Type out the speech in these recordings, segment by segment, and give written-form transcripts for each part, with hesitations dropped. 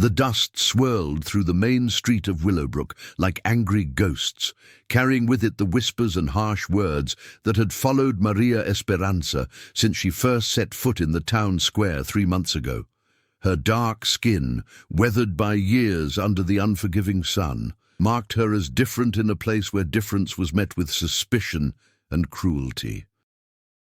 The dust swirled through the main street of Willowbrook like angry ghosts, carrying with it the whispers and harsh words that had followed Maria Esperanza since she first set foot in the town square 3 months ago. Her dark skin, weathered by years under the unforgiving sun, marked her as different in a place where difference was met with suspicion and cruelty.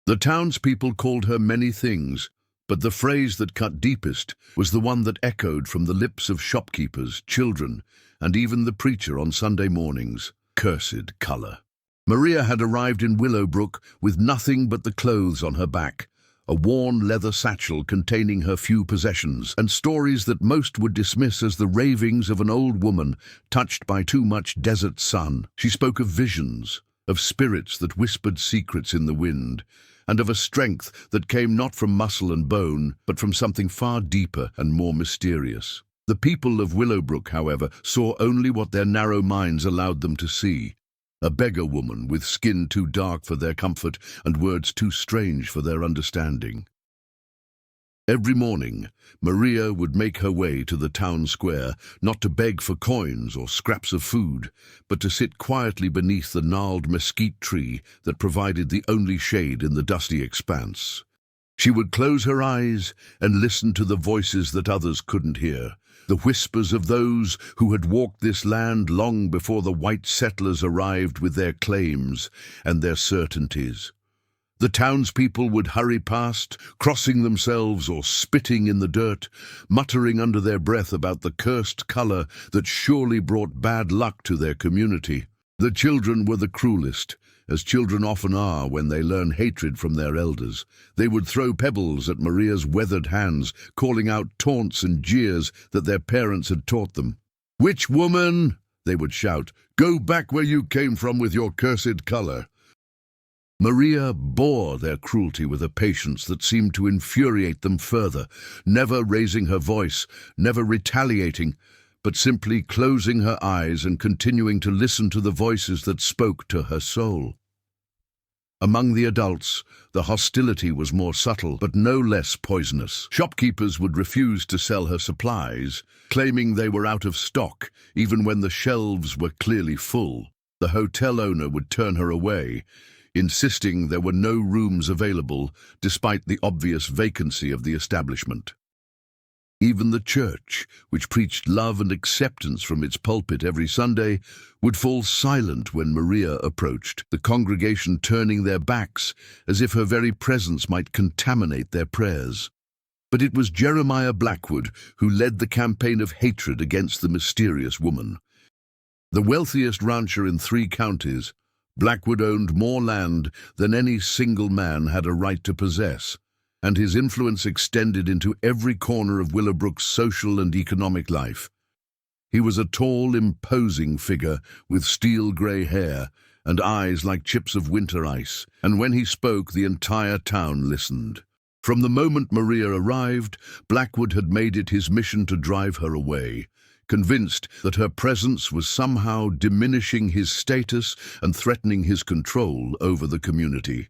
The townspeople called her many things, but the phrase that cut deepest was the one that echoed from the lips of shopkeepers, children, and even the preacher on Sunday mornings: cursed color. Maria had arrived in Willowbrook with nothing but the clothes on her back, a worn leather satchel containing her few possessions, and stories that most would dismiss as the ravings of an old woman touched by too much desert sun. She spoke of visions, of spirits that whispered secrets in the wind, and of a strength that came not from muscle and bone, but from something far deeper and more mysterious. The people of Willowbrook, however, saw only what their narrow minds allowed them to see: a beggar woman with skin too dark for their comfort and words too strange for their understanding. Every morning, Maria would make her way to the town square, not to beg for coins or scraps of food, but to sit quietly beneath the gnarled mesquite tree that provided the only shade in the dusty expanse. She would close her eyes and listen to the voices that others couldn't hear, the whispers of those who had walked this land long before the white settlers arrived with their claims and their certainties. The townspeople would hurry past, crossing themselves or spitting in the dirt, muttering under their breath about the cursed color that surely brought bad luck to their community. The children were the cruelest, as children often are when they learn hatred from their elders. They would throw pebbles at Maria's weathered hands, calling out taunts and jeers that their parents had taught them. "Witch woman!" they would shout. "Go back where you came from with your cursed color." Maria bore their cruelty with a patience that seemed to infuriate them further, never raising her voice, never retaliating, but simply closing her eyes and continuing to listen to the voices that spoke to her soul. Among the adults, the hostility was more subtle, but no less poisonous. Shopkeepers would refuse to sell her supplies, claiming they were out of stock, even when the shelves were clearly full. The hotel owner would turn her away, insisting there were no rooms available, despite the obvious vacancy of the establishment. Even the church, which preached love and acceptance from its pulpit every Sunday, would fall silent when Maria approached, the congregation turning their backs as if her very presence might contaminate their prayers. But it was Jeremiah Blackwood who led the campaign of hatred against the mysterious woman. The wealthiest rancher in 3 counties, Blackwood owned more land than any single man had a right to possess, and his influence extended into every corner of Willowbrook's social and economic life. He was a tall, imposing figure with steel-grey hair and eyes like chips of winter ice, and when he spoke, the entire town listened. From the moment Maria arrived, Blackwood had made it his mission to drive her away, convinced that her presence was somehow diminishing his status and threatening his control over the community.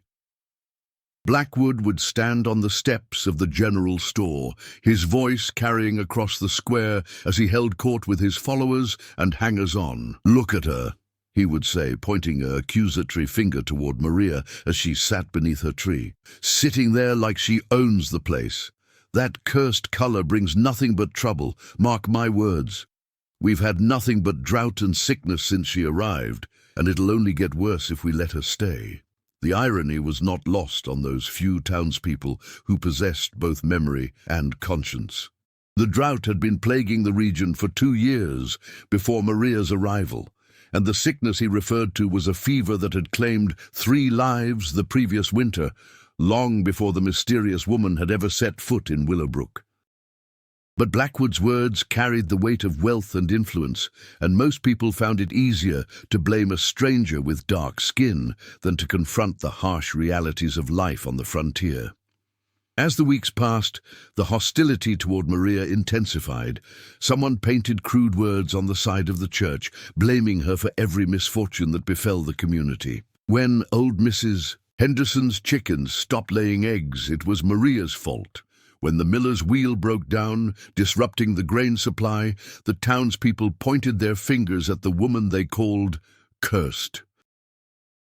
Blackwood would stand on the steps of the general store, his voice carrying across the square as he held court with his followers and hangers-on. "Look at her," he would say, pointing an accusatory finger toward Maria as she sat beneath her tree. "Sitting there like she owns the place. That cursed color brings nothing but trouble, mark my words. We've had nothing but drought and sickness since she arrived, and it'll only get worse if we let her stay." The irony was not lost on those few townspeople who possessed both memory and conscience. The drought had been plaguing the region for 2 years before Maria's arrival, and the sickness he referred to was a fever that had claimed 3 lives the previous winter, long before the mysterious woman had ever set foot in Willowbrook. But Blackwood's words carried the weight of wealth and influence, and most people found it easier to blame a stranger with dark skin than to confront the harsh realities of life on the frontier. As the weeks passed, the hostility toward Maria intensified. Someone painted crude words on the side of the church, blaming her for every misfortune that befell the community. When old Mrs. Henderson's chickens stopped laying eggs, it was Maria's fault. When the miller's wheel broke down, disrupting the grain supply, the townspeople pointed their fingers at the woman they called cursed.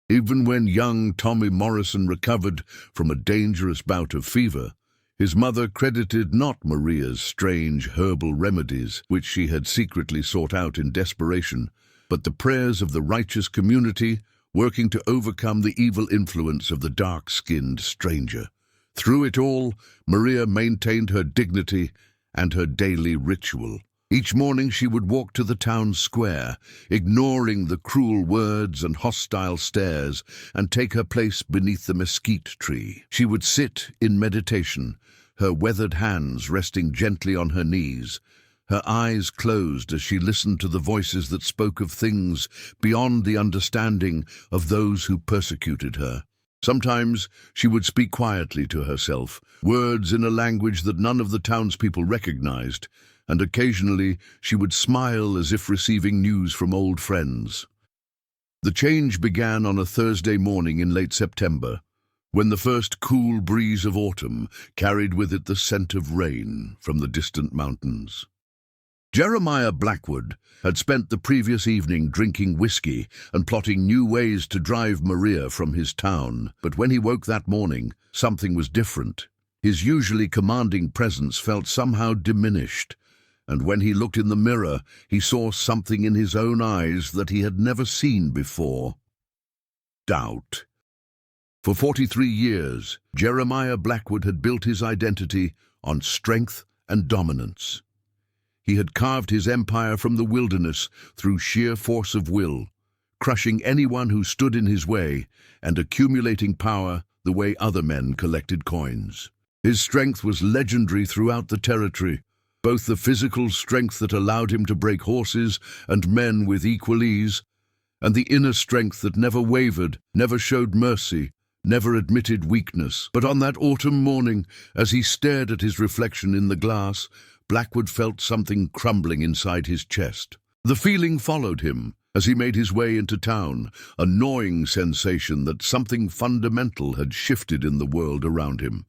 Even when young Tommy Morrison recovered from a dangerous bout of fever, his mother credited not Maria's strange herbal remedies, which she had secretly sought out in desperation, but the prayers of the righteous community working to overcome the evil influence of the dark-skinned stranger. Through it all, Maria maintained her dignity and her daily ritual. Each morning she would walk to the town square, ignoring the cruel words and hostile stares, and take her place beneath the mesquite tree. She would sit in meditation, her weathered hands resting gently on her knees, her eyes closed as she listened to the voices that spoke of things beyond the understanding of those who persecuted her. Sometimes she would speak quietly to herself, words in a language that none of the townspeople recognized, and occasionally she would smile as if receiving news from old friends. The change began on a Thursday morning in late September, when the first cool breeze of autumn carried with it the scent of rain from the distant mountains. Jeremiah Blackwood had spent the previous evening drinking whiskey and plotting new ways to drive Maria from his town, but when he woke that morning, something was different. His usually commanding presence felt somehow diminished, and when he looked in the mirror, he saw something in his own eyes that he had never seen before. Doubt. For 43 years, Jeremiah Blackwood had built his identity on strength and dominance. He had carved his empire from the wilderness through sheer force of will, crushing anyone who stood in his way and accumulating power the way other men collected coins. His strength was legendary throughout the territory, both the physical strength that allowed him to break horses and men with equal ease, and the inner strength that never wavered, never showed mercy, never admitted weakness. But on that autumn morning, as he stared at his reflection in the glass, Blackwood felt something crumbling inside his chest. The feeling followed him as he made his way into town, a gnawing sensation that something fundamental had shifted in the world around him.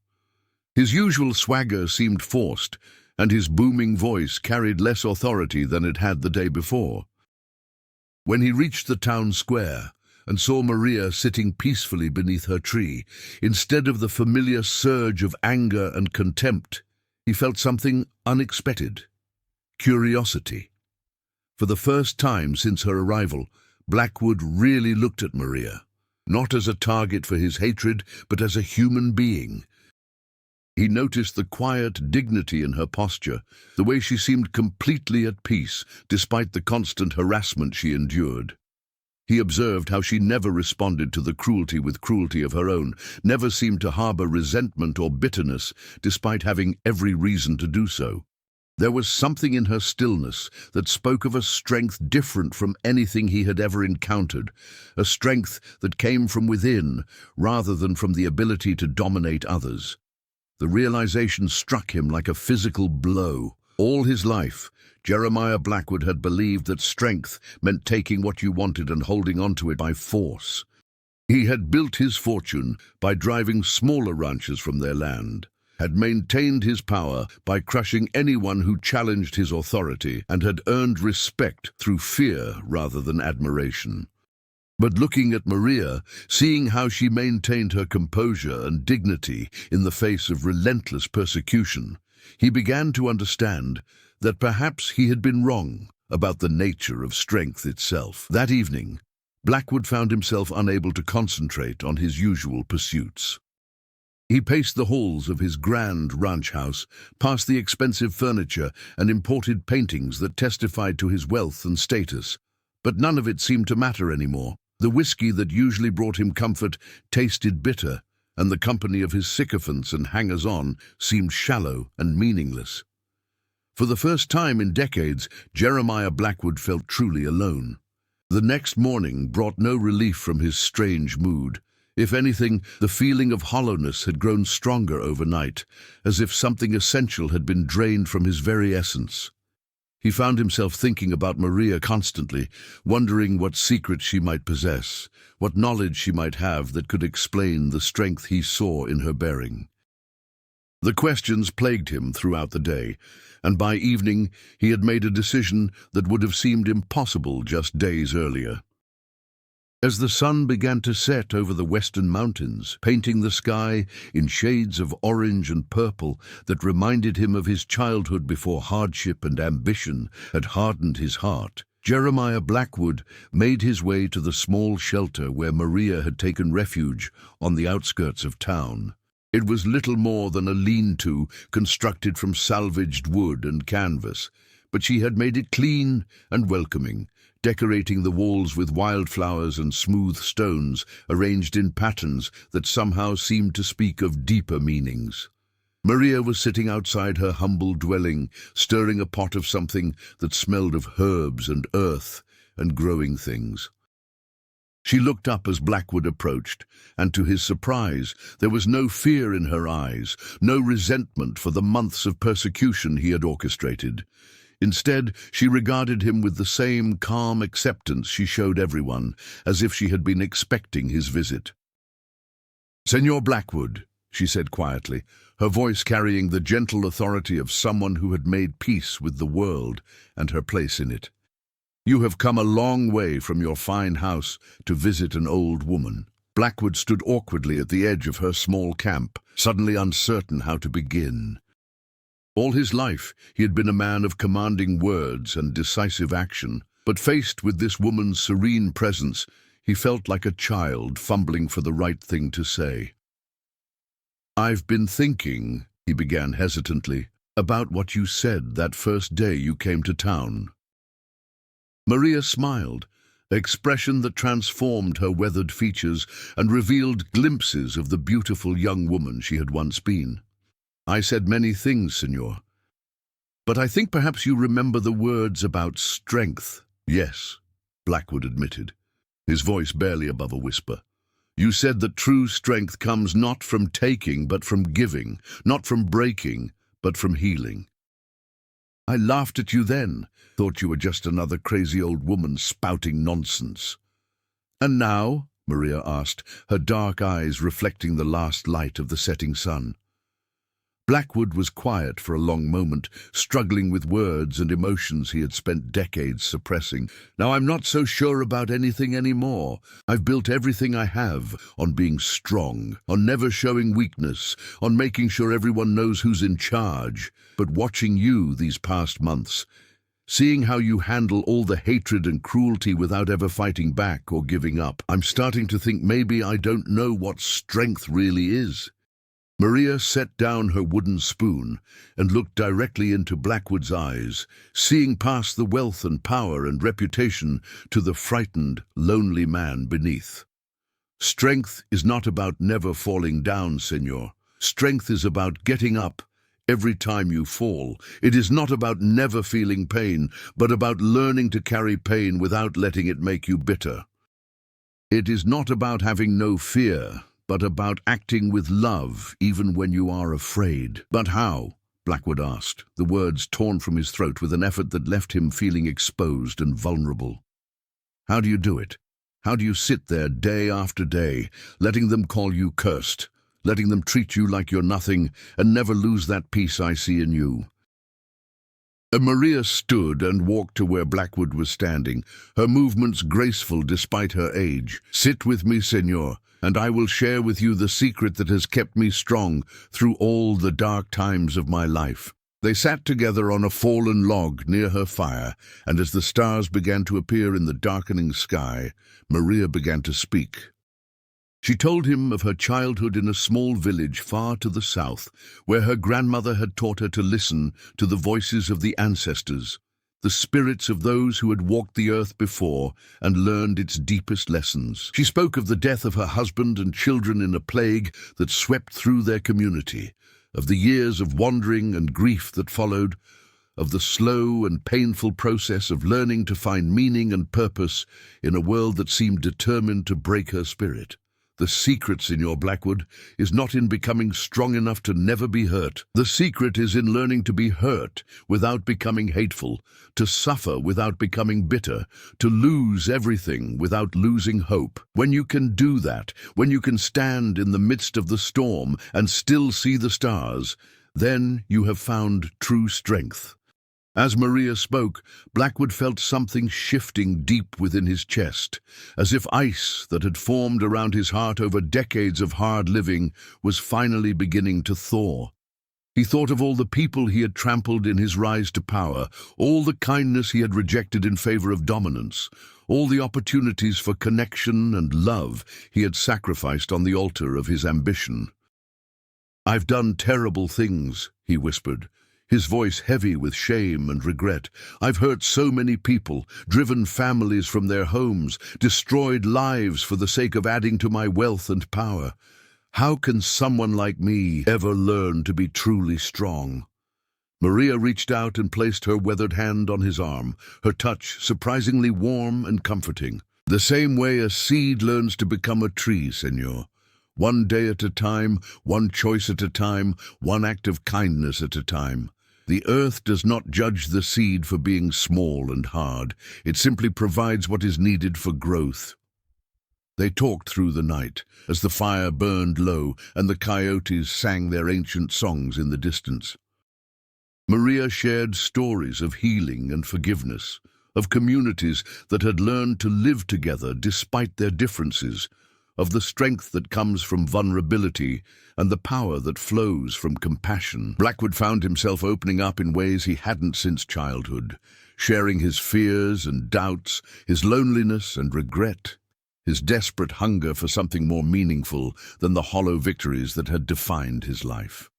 His usual swagger seemed forced, and his booming voice carried less authority than it had the day before. When he reached the town square and saw Maria sitting peacefully beneath her tree, instead of the familiar surge of anger and contempt, he felt something unexpected: curiosity. For the first time since her arrival, Blackwood really looked at Maria, not as a target for his hatred, but as a human being. He noticed the quiet dignity in her posture, the way she seemed completely at peace despite the constant harassment she endured. He observed how she never responded to the cruelty with cruelty of her own, never seemed to harbor resentment or bitterness, despite having every reason to do so. There was something in her stillness that spoke of a strength different from anything he had ever encountered, a strength that came from within rather than from the ability to dominate others. The realization struck him like a physical blow. All his life, Jeremiah Blackwood had believed that strength meant taking what you wanted and holding onto it by force. He had built his fortune by driving smaller ranchers from their land, had maintained his power by crushing anyone who challenged his authority, and had earned respect through fear rather than admiration. But looking at Maria, seeing how she maintained her composure and dignity in the face of relentless persecution, he began to understand that perhaps he had been wrong about the nature of strength itself. That evening, Blackwood found himself unable to concentrate on his usual pursuits. He paced the halls of his grand ranch house, past the expensive furniture and imported paintings that testified to his wealth and status, but none of it seemed to matter anymore. The whiskey that usually brought him comfort tasted bitter, and the company of his sycophants and hangers-on seemed shallow and meaningless. For the first time in decades, Jeremiah Blackwood felt truly alone. The next morning brought no relief from his strange mood. If anything, the feeling of hollowness had grown stronger overnight, as if something essential had been drained from his very essence. He found himself thinking about Maria constantly, wondering what secret she might possess, what knowledge she might have that could explain the strength he saw in her bearing. The questions plagued him throughout the day, and by evening he had made a decision that would have seemed impossible just days earlier. As the sun began to set over the western mountains, painting the sky in shades of orange and purple that reminded him of his childhood before hardship and ambition had hardened his heart, Jeremiah Blackwood made his way to the small shelter where Maria had taken refuge on the outskirts of town. It was little more than a lean-to constructed from salvaged wood and canvas, but she had made it clean and welcoming, decorating the walls with wildflowers and smooth stones arranged in patterns that somehow seemed to speak of deeper meanings. Maria was sitting outside her humble dwelling, stirring a pot of something that smelled of herbs and earth and growing things. She looked up as Blackwood approached, and to his surprise, there was no fear in her eyes, no resentment for the months of persecution he had orchestrated. Instead, she regarded him with the same calm acceptance she showed everyone, as if she had been expecting his visit. "Senor Blackwood," she said quietly, her voice carrying the gentle authority of someone who had made peace with the world and her place in it. "You have come a long way from your fine house to visit an old woman." Blackwood stood awkwardly at the edge of her small camp, suddenly uncertain how to begin. All his life, he had been a man of commanding words and decisive action, but faced with this woman's serene presence, he felt like a child fumbling for the right thing to say. "I've been thinking," he began hesitantly, "about what you said that first day you came to town." Maria smiled, an expression that transformed her weathered features and revealed glimpses of the beautiful young woman she had once been. "I said many things, senor. But I think perhaps you remember the words about strength." "Yes," Blackwood admitted, his voice barely above a whisper. "You said that true strength comes not from taking but from giving, not from breaking but from healing. I laughed at you then, thought you were just another crazy old woman spouting nonsense." "And now?" Maria asked, her dark eyes reflecting the last light of the setting sun. Blackwood was quiet for a long moment, struggling with words and emotions he had spent decades suppressing. "Now I'm not so sure about anything anymore. I've built everything I have on being strong, on never showing weakness, on making sure everyone knows who's in charge. But watching you these past months, seeing how you handle all the hatred and cruelty without ever fighting back or giving up, I'm starting to think maybe I don't know what strength really is." Maria set down her wooden spoon and looked directly into Blackwood's eyes, seeing past the wealth and power and reputation to the frightened, lonely man beneath. "Strength is not about never falling down, senor. Strength is about getting up every time you fall. It is not about never feeling pain, but about learning to carry pain without letting it make you bitter. It is not about having no fear, but about acting with love even when you are afraid." "But how?" Blackwood asked, the words torn from his throat with an effort that left him feeling exposed and vulnerable. "How do you do it? How do you sit there day after day, letting them call you cursed, letting them treat you like you're nothing, and never lose that peace I see in you?" Maria stood and walked to where Blackwood was standing, her movements graceful despite her age. "Sit with me, senor, and I will share with you the secret that has kept me strong through all the dark times of my life." They sat together on a fallen log near her fire, and as the stars began to appear in the darkening sky, Maria began to speak. She told him of her childhood in a small village far to the south, where her grandmother had taught her to listen to the voices of the ancestors, the spirits of those who had walked the earth before and learned its deepest lessons. She spoke of the death of her husband and children in a plague that swept through their community, of the years of wandering and grief that followed, of the slow and painful process of learning to find meaning and purpose in a world that seemed determined to break her spirit. The secret, Signor Blackwood, is not in becoming strong enough to never be hurt. The secret is in learning to be hurt without becoming hateful, to suffer without becoming bitter, to lose everything without losing hope. When you can do that, when you can stand in the midst of the storm and still see the stars, then you have found true strength. As Maria spoke, Blackwood felt something shifting deep within his chest, as if ice that had formed around his heart over decades of hard living was finally beginning to thaw. He thought of all the people he had trampled in his rise to power, all the kindness he had rejected in favor of dominance, all the opportunities for connection and love he had sacrificed on the altar of his ambition. "I've done terrible things," he whispered, his voice heavy with shame and regret. "I've hurt so many people, driven families from their homes, destroyed lives for the sake of adding to my wealth and power. How can someone like me ever learn to be truly strong?" Maria reached out and placed her weathered hand on his arm, her touch surprisingly warm and comforting. "The same way a seed learns to become a tree, Senor. One day at a time, one choice at a time, one act of kindness at a time. The earth does not judge the seed for being small and hard. It simply provides what is needed for growth." They talked through the night, as the fire burned low and the coyotes sang their ancient songs in the distance. Maria shared stories of healing and forgiveness, of communities that had learned to live together despite their differences, of the strength that comes from vulnerability and the power that flows from compassion. Blackwood found himself opening up in ways he hadn't since childhood, sharing his fears and doubts, his loneliness and regret, his desperate hunger for something more meaningful than the hollow victories that had defined his life.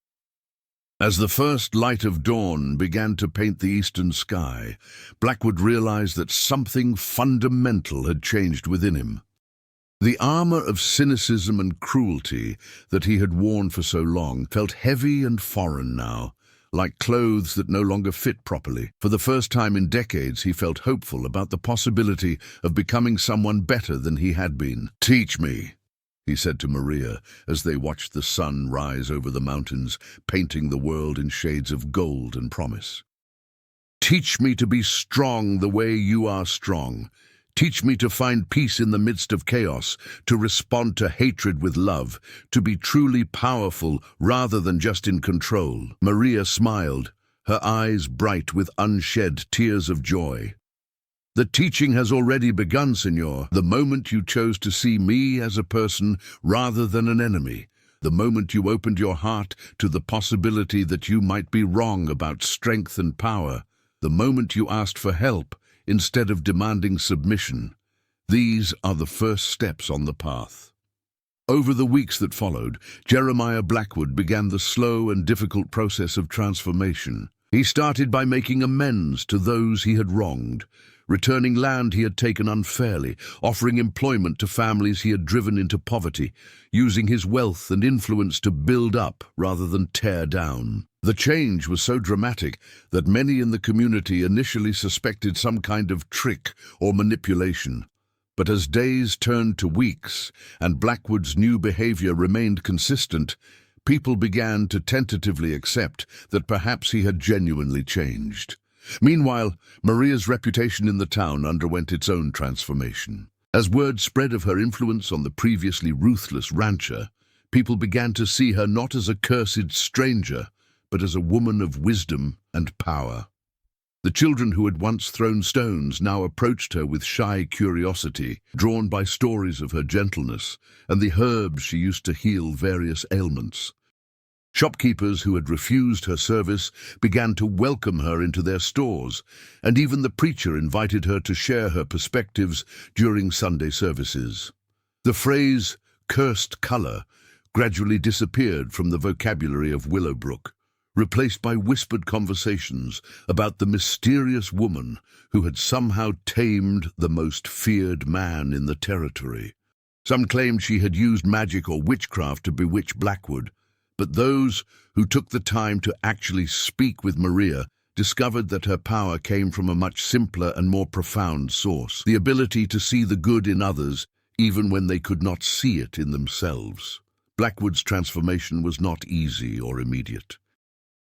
As the first light of dawn began to paint the eastern sky, Blackwood realized that something fundamental had changed within him. The armor of cynicism and cruelty that he had worn for so long felt heavy and foreign now, like clothes that no longer fit properly. For the first time in decades, he felt hopeful about the possibility of becoming someone better than he had been. "Teach me," he said to Maria as they watched the sun rise over the mountains, painting the world in shades of gold and promise. "Teach me to be strong the way you are strong. Teach me to find peace in the midst of chaos, to respond to hatred with love, to be truly powerful rather than just in control." Maria smiled, her eyes bright with unshed tears of joy. "The teaching has already begun, Senor. The moment you chose to see me as a person rather than an enemy, the moment you opened your heart to the possibility that you might be wrong about strength and power, the moment you asked for help instead of demanding submission. These are the first steps on the path." Over the weeks that followed, Jeremiah Blackwood began the slow and difficult process of transformation. He started by making amends to those he had wronged, returning land he had taken unfairly, offering employment to families he had driven into poverty, using his wealth and influence to build up rather than tear down. The change was so dramatic that many in the community initially suspected some kind of trick or manipulation. But as days turned to weeks and Blackwood's new behavior remained consistent, people began to tentatively accept that perhaps he had genuinely changed. Meanwhile, Maria's reputation in the town underwent its own transformation. As word spread of her influence on the previously ruthless rancher, people began to see her not as a cursed stranger, but as a woman of wisdom and power. The children who had once thrown stones now approached her with shy curiosity, drawn by stories of her gentleness and the herbs she used to heal various ailments. Shopkeepers who had refused her service began to welcome her into their stores, and even the preacher invited her to share her perspectives during Sunday services. The phrase, "cursed color," gradually disappeared from the vocabulary of Willowbrook, replaced by whispered conversations about the mysterious woman who had somehow tamed the most feared man in the territory. Some claimed she had used magic or witchcraft to bewitch Blackwood, but those who took the time to actually speak with Maria discovered that her power came from a much simpler and more profound source: the ability to see the good in others, even when they could not see it in themselves. Blackwood's transformation was not easy or immediate.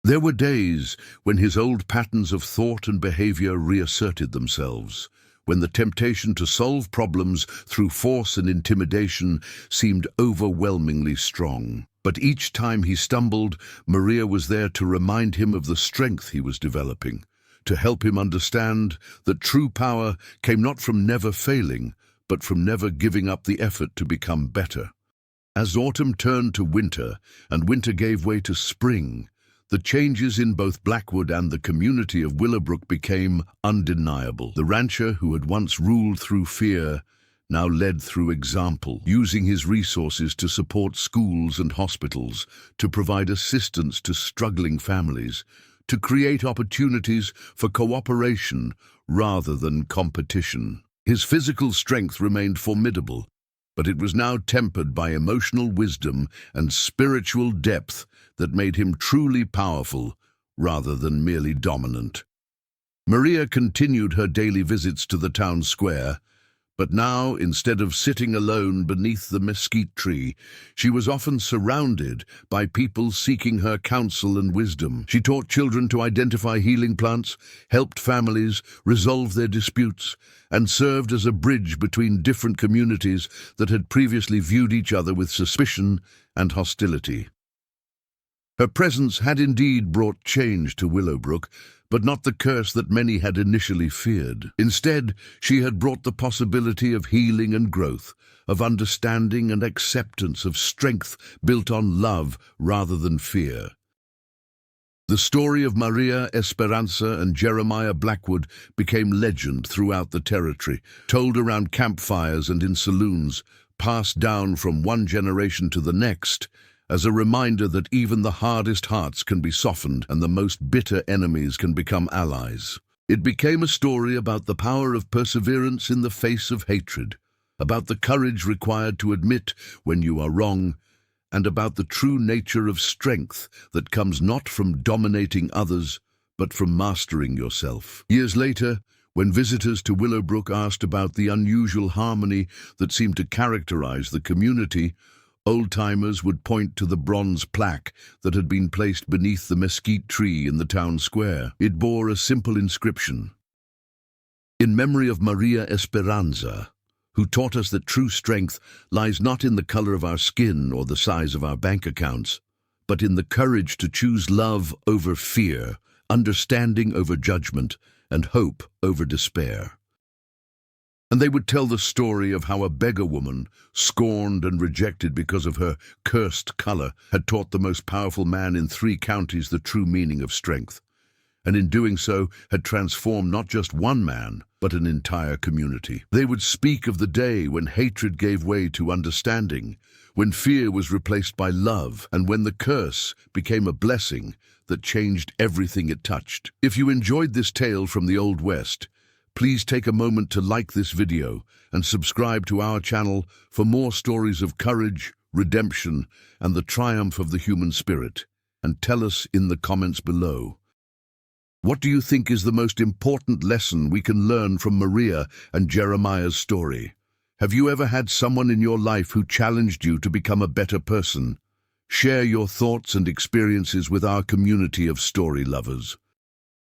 There were days when his old patterns of thought and behavior reasserted themselves, when the temptation to solve problems through force and intimidation seemed overwhelmingly strong. But each time he stumbled, Maria was there to remind him of the strength he was developing, to help him understand that true power came not from never failing, but from never giving up the effort to become better. As autumn turned to winter, and winter gave way to spring, the changes in both Blackwood and the community of Willowbrook became undeniable. The rancher who had once ruled through fear now led through example, using his resources to support schools and hospitals, to provide assistance to struggling families, to create opportunities for cooperation rather than competition. His physical strength remained formidable, but it was now tempered by emotional wisdom and spiritual depth that made him truly powerful rather than merely dominant. Maria continued her daily visits to the town square, but now, instead of sitting alone beneath the mesquite tree, she was often surrounded by people seeking her counsel and wisdom. She taught children to identify healing plants, helped families resolve their disputes, and served as a bridge between different communities that had previously viewed each other with suspicion and hostility. Her presence had indeed brought change to Willowbrook, but not the curse that many had initially feared. Instead, she had brought the possibility of healing and growth, of understanding and acceptance, of strength built on love rather than fear. The story of Maria Esperanza and Jeremiah Blackwood became legend throughout the territory, told around campfires and in saloons, passed down from one generation to the next, as a reminder that even the hardest hearts can be softened and the most bitter enemies can become allies. It became a story about the power of perseverance in the face of hatred, about the courage required to admit when you are wrong, and about the true nature of strength that comes not from dominating others, but from mastering yourself. Years later, when visitors to Willowbrook asked about the unusual harmony that seemed to characterize the community, old-timers would point to the bronze plaque that had been placed beneath the mesquite tree in the town square. It bore a simple inscription: "In memory of Maria Esperanza, who taught us that true strength lies not in the color of our skin or the size of our bank accounts, but in the courage to choose love over fear, understanding over judgment, and hope over despair." And they would tell the story of how a beggar woman, scorned and rejected because of her cursed color, had taught the most powerful man in 3 counties the true meaning of strength, and in doing so had transformed not just one man, but an entire community. They would speak of the day when hatred gave way to understanding, when fear was replaced by love, and when the curse became a blessing that changed everything it touched. If you enjoyed this tale from the Old West, please take a moment to like this video and subscribe to our channel for more stories of courage, redemption, and the triumph of the human spirit. And tell us in the comments below, what do you think is the most important lesson we can learn from Maria and Jeremiah's story? Have you ever had someone in your life who challenged you to become a better person? Share your thoughts and experiences with our community of story lovers.